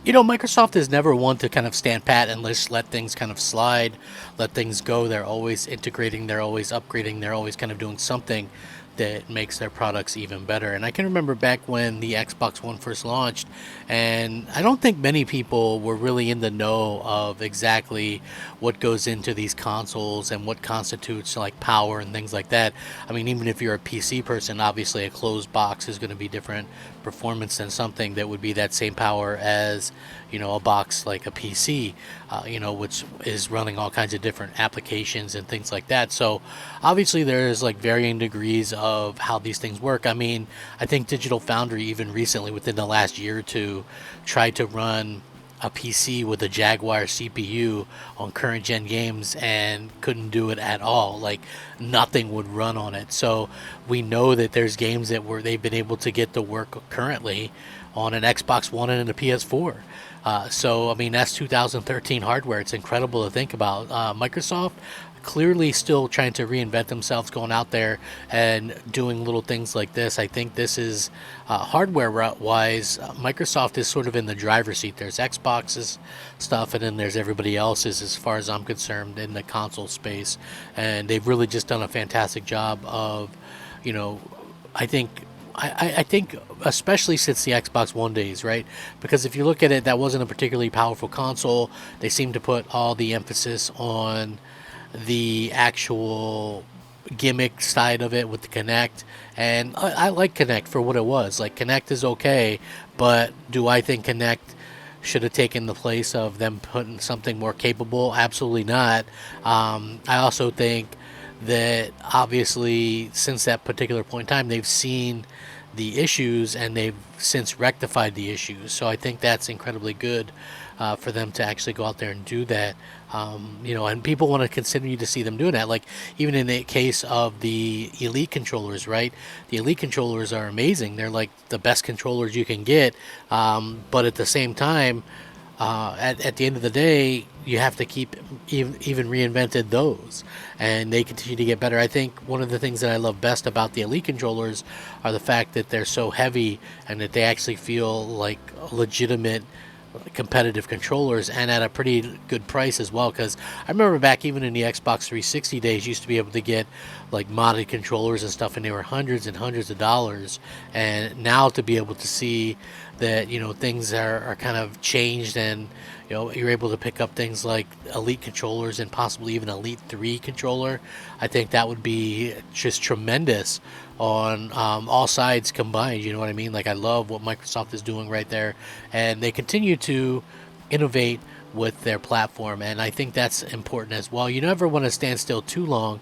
Microsoft is never one to kind of stand pat and just let things kind of slide, let things go. They're always integrating, they're always upgrading, they're always kind of doing something that makes their products even better. And I can remember back when the Xbox One first launched, and I don't think many people were really in the know of exactly what goes into these consoles and what constitutes like power and things like that. I mean, even if you're a PC person, obviously a closed box is going to be different performance than something that would be that same power as a box like a PC, which is running all kinds of different applications and things like that. So obviously there's like varying degrees of how these things work. I mean, I think Digital Foundry even recently within the last year or two tried to run a PC with a Jaguar CPU on current gen games and couldn't do it at all. Like nothing would run on it. So we know that there's games that were they've been able to get to work currently on an Xbox One and a PS4. So I mean that's 2013 hardware. It's incredible to think about. Microsoft clearly still trying to reinvent themselves, going out there and doing little things like this. I think this is hardware wise. Microsoft is sort of in the driver's seat. There's Xbox's stuff, and then there's everybody else's, as far as I'm concerned, in the console space. And they've really just done a fantastic job of, you know, I think I think especially since the Xbox One days, right? Because if you look at it, that wasn't a particularly powerful console. They seem to put all the emphasis on the actual gimmick side of it with the Connect, and I like Connect for what it was. Like Connect is okay, but do I think Connect should have taken the place of them putting something more capable? Absolutely not. I also think that obviously since that particular point in time they've seen the issues and they've since rectified the issues, so I think that's incredibly good for them to actually go out there and do that. And people want to continue to see them doing that. Like even in the case of the Elite controllers, right? The Elite controllers are amazing. They're like the best controllers you can get. But at the same time, at the end of the day, you have to keep even reinvented those, and they continue to get better. I think one of the things that I love best about the Elite controllers are the fact that they're so heavy and that they actually feel like legitimate competitive controllers and at a pretty good price as well, because I remember back even in the Xbox 360 days you used to be able to get like modded controllers and stuff and they were hundreds and hundreds of dollars, and now to be able to see that things are kind of changed, and you're able to pick up things like Elite controllers and possibly even Elite 3 controller. I think that would be just tremendous on all sides combined. You know what I mean? Like I love what Microsoft is doing right there, and they continue to innovate with their platform, and I think that's important as well. You never want to stand still too long,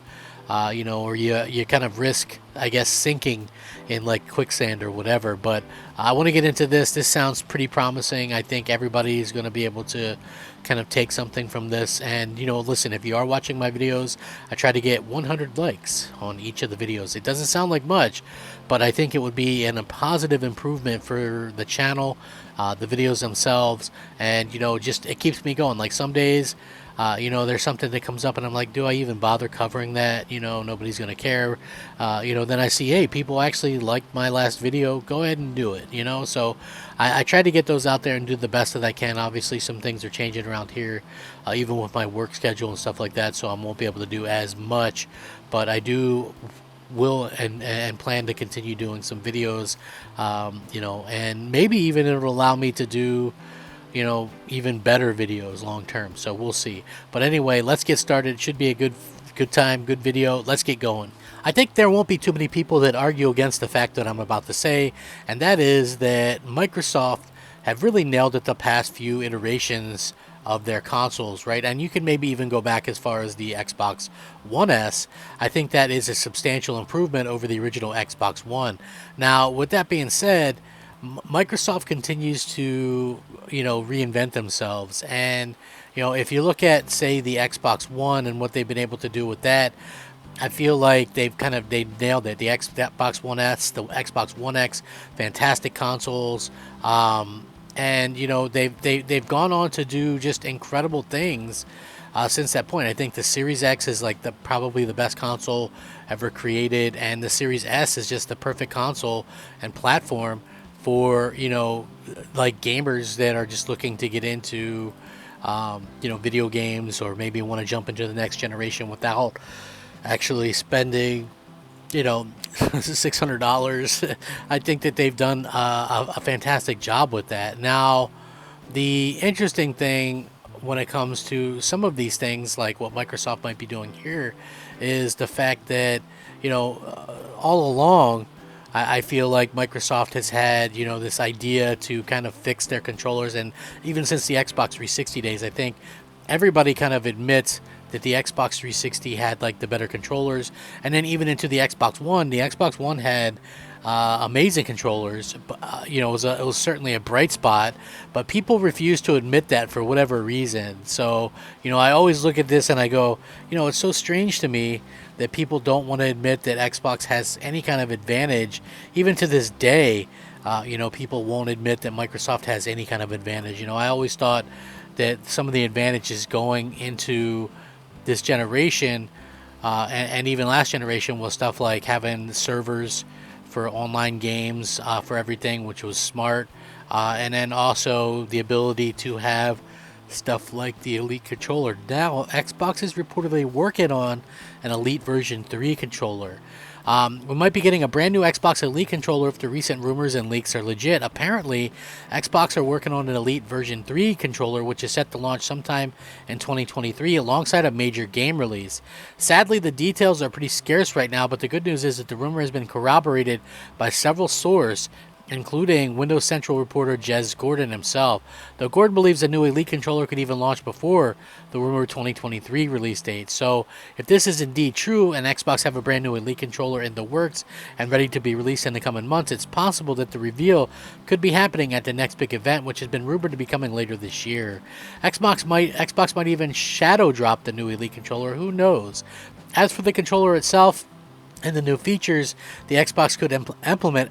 or you kind of risk, I guess, sinking in like quicksand or whatever. But I want to get into this. This sounds pretty promising. I think everybody is going to be able to kind of take something from this. And listen, if you are watching my videos, I try to get 100 likes on each of the videos. It doesn't sound like much, but I think it would be a positive improvement for the channel, the videos themselves, and just it keeps me going. Like some days, there's something that comes up and I'm like, do I even bother covering that? Nobody's going to care. Then I see, hey, people actually liked my last video. Go ahead and do it, So I try to get those out there and do the best that I can. Obviously, some things are changing around here, even with my work schedule and stuff like that, so I won't be able to do as much. But I do will and plan to continue doing some videos, and maybe even it'll allow me to do even better videos long term. So we'll see. But anyway, let's get started. It should be a good time, good video. Let's get going. I think there won't be too many people that argue against the fact that I'm about to say, and that is that Microsoft have really nailed it the past few iterations of their consoles, right? And you can maybe even go back as far as the Xbox One S. I think that is a substantial improvement over the original Xbox One. Now, with that being said, Microsoft continues to, reinvent themselves. And, if you look at, say, the Xbox One and what they've been able to do with that, I feel like they nailed it. The Xbox One S, the Xbox One X, fantastic consoles. And they've gone on to do just incredible things since that point. I think the Series X is like probably the best console ever created, and the Series S is just the perfect console and platform for, like gamers that are just looking to get into, video games, or maybe want to jump into the next generation without actually spending, $600. I think that they've done a fantastic job with that. Now, the interesting thing when it comes to some of these things, like what Microsoft might be doing here, is the fact that, all along, I feel like Microsoft has had, this idea to kind of fix their controllers. And even since the Xbox 360 days, I think everybody kind of admits that the Xbox 360 had like the better controllers. And then even into the Xbox One had amazing controllers. But, it was certainly a bright spot, but people refuse to admit that for whatever reason. So, I always look at this and I go, it's so strange to me that people don't want to admit that Xbox has any kind of advantage. Even to this day, people won't admit that Microsoft has any kind of advantage. I always thought that some of the advantages going into this generation, and even last generation, was stuff like having servers for online games, for everything, which was smart. And then also the ability to have stuff like the Elite controller. Now, Xbox is reportedly working on an Elite version 3 controller. We might be getting a brand new Xbox Elite controller if the recent rumors and leaks are legit. Apparently, Xbox are working on an Elite version 3 controller, which is set to launch sometime in 2023 alongside a major game release. Sadly, the details are pretty scarce right now, but the good news is that the rumor has been corroborated by several sources, including Windows Central reporter Jez Gordon himself. Though Gordon believes the new Elite controller could even launch before the rumored 2023 release date. So, if this is indeed true and Xbox have a brand new Elite controller in the works and ready to be released in the coming months, it's possible that the reveal could be happening at the next big event, which has been rumored to be coming later this year. Xbox might even shadow drop the new Elite controller, who knows? As for the controller itself, and the new features the Xbox could implement,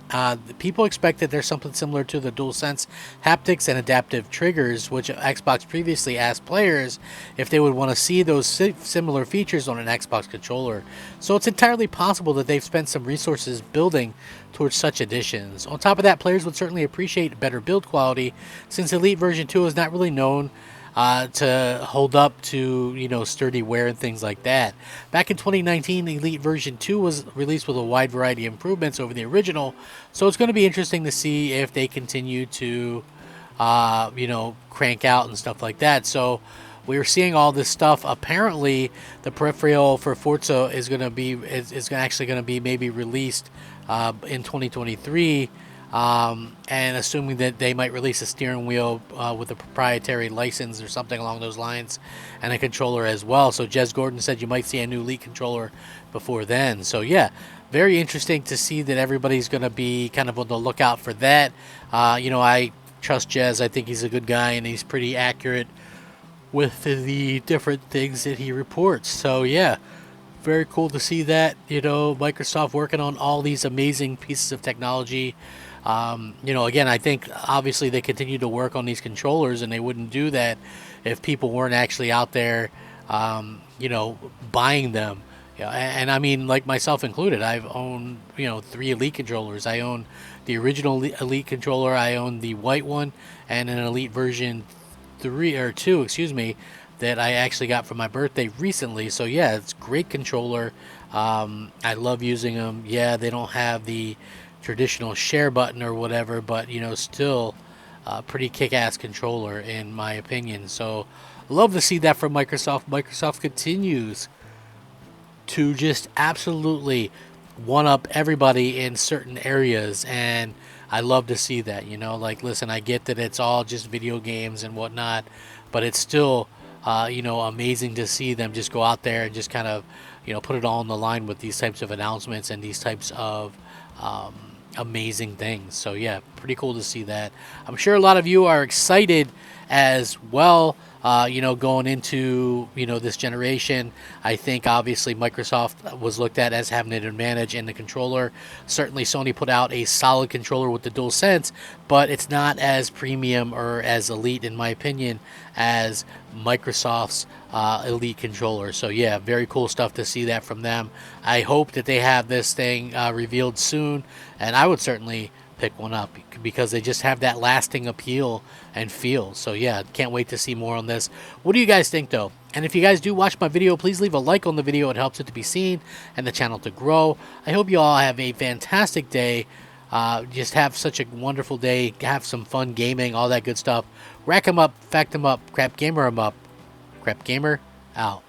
people expect that there's something similar to the DualSense haptics and adaptive triggers, which Xbox previously asked players if they would want to see those similar features on an Xbox controller. So it's entirely possible that they've spent some resources building towards such additions. On top of that, players would certainly appreciate better build quality, since Elite version 2 is not really known to hold up to, sturdy wear and things like that. Back in 2019, Elite version 2 was released with a wide variety of improvements over the original, so it's going to be interesting to see if they continue to, crank out and stuff like that. So we're seeing all this stuff. Apparently, the peripheral for Forza is actually going to be maybe released in 2023. And assuming that they might release a steering wheel with a proprietary license or something along those lines, and a controller as well. So Jez Gordon said you might see a new Elite controller before then. So yeah, very interesting to see that everybody's going to be kind of on the lookout for that. I trust Jez. I think he's a good guy, and he's pretty accurate with the different things that he reports. So yeah, very cool to see that, Microsoft working on all these amazing pieces of technology. Again, I think obviously they continue to work on these controllers, and they wouldn't do that if people weren't actually out there, buying them. Yeah, and I mean, like myself included, I've owned, 3 Elite controllers. I own the original Elite controller, I own the white one, and an Elite version 2, that I actually got for my birthday recently. So yeah, it's a great controller. I love using them. Yeah, they don't have the traditional share button or whatever, but still a pretty kick-ass controller in my opinion. So love to see that from Microsoft. Microsoft continues to just absolutely one up everybody in certain areas, and I love to see that. Listen, I get that it's all just video games and whatnot, but it's still amazing to see them just go out there and just kind of put it all on the line with these types of announcements and these types of amazing things. So yeah, pretty cool to see that. I'm sure a lot of you are excited as well, going into, this generation. I think obviously Microsoft was looked at as having an advantage in the controller. Certainly Sony put out a solid controller with the DualSense, but it's not as premium or as elite, in my opinion, as Microsoft's Elite controller. So yeah, very cool stuff to see that from them. I hope that they have this thing revealed soon, and I would certainly pick one up because they just have that lasting appeal and feel. So yeah, can't wait to see more on this. What do you guys think though? And if you guys do watch my video, please leave a like on the video. It helps it to be seen and the channel to grow. I hope you all have a fantastic day. Just have such a wonderful day. Have some fun gaming, all that good stuff. Rack 'em up, fact 'em up, crap gamer 'em up. Crap gamer out.